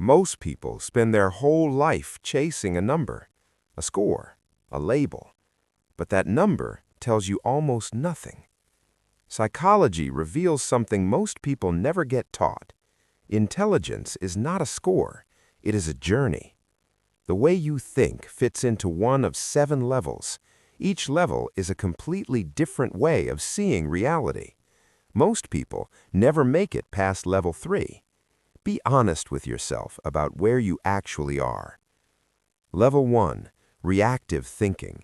Most people spend their whole life chasing a number, a score, a label. But that number tells you almost nothing. Psychology reveals something most people never get taught. Intelligence is not a score, it is a journey. The way you think fits into one of 7 levels. Each level is a completely different way of seeing reality. Most people never make it past level 3. Be honest with yourself about where you actually are. Level 1, reactive thinking.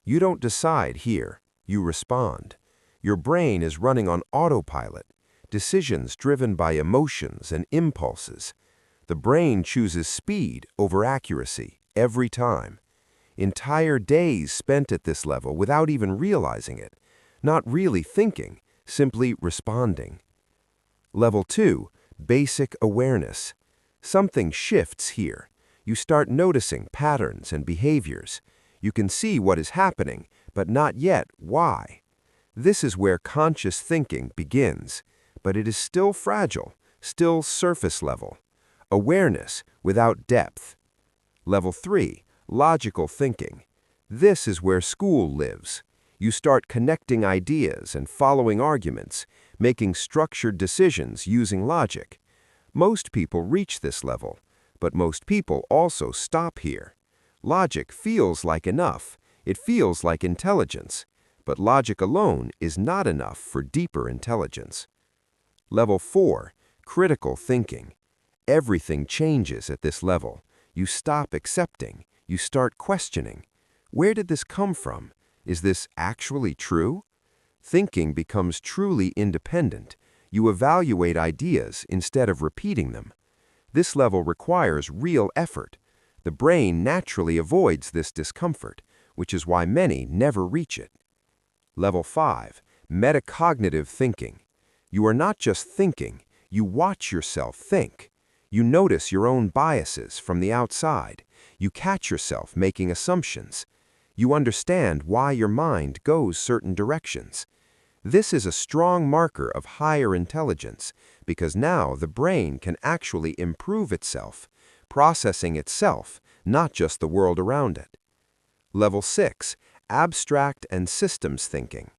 You don't decide here, you respond. Your brain is running on autopilot, decisions driven by emotions and impulses. The brain chooses speed over accuracy every time. Entire days spent at this level without even realizing it, not really thinking, simply responding. Level 2, basic awareness. Something shifts here. You start noticing patterns and behaviors. You can see what is happening, but not yet why. This is where conscious thinking begins, but it is still fragile, still surface level. Awareness without depth. Level 3, logical thinking. This is where school lives. You start connecting ideas and following arguments, making structured decisions using logic. Most people reach this level, but most people also stop here. Logic feels like enough. It feels like intelligence. But logic alone is not enough for deeper intelligence. Level 4, critical thinking. Everything changes at this level. You stop accepting. You start questioning. Where did this come from? Is this actually true? Thinking becomes truly independent. You evaluate ideas instead of repeating them. This level requires real effort. The brain naturally avoids this discomfort, which is why many never reach it. Level 5, metacognitive thinking. You are not just thinking, you watch yourself think. You notice your own biases from the outside. You catch yourself making assumptions. You understand why your mind goes certain directions. This is a strong marker of higher intelligence because now the brain can actually improve itself, processing itself, not just the world around it. Level 6, abstract and systems thinking.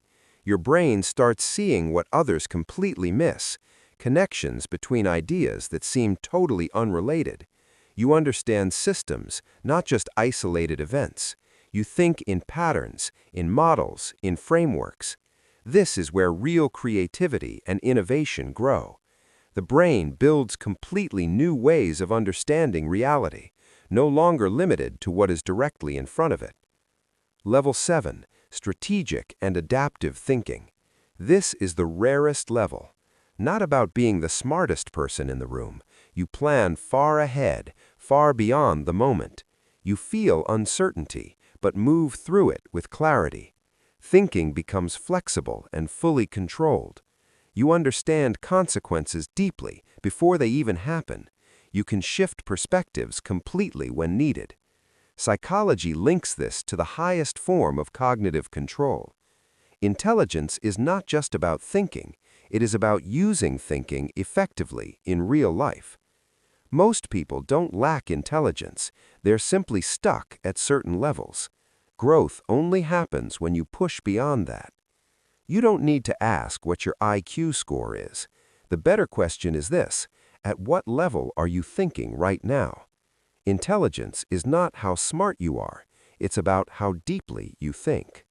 Your brain starts seeing what others completely miss, connections between ideas that seem totally unrelated. You understand systems, not just isolated events. You think in patterns, in models, in frameworks. This is where real creativity and innovation grow. The brain builds completely new ways of understanding reality, no longer limited to what is directly in front of it. Level 7, strategic and adaptive thinking. This is the rarest level. Not about being the smartest person in the room. You plan far ahead, far beyond the moment. You feel uncertainty, but move through it with clarity. Thinking becomes flexible and fully controlled. You understand consequences deeply before they even happen. You can shift perspectives completely when needed. Psychology links this to the highest form of cognitive control. Intelligence is not just about thinking, it is about using thinking effectively in real life. Most people don't lack intelligence, they're simply stuck at certain levels. Growth only happens when you push beyond that. You don't need to ask what your IQ score is. The better question is this: at what level are you thinking right now? Intelligence is not how smart you are, it's about how deeply you think.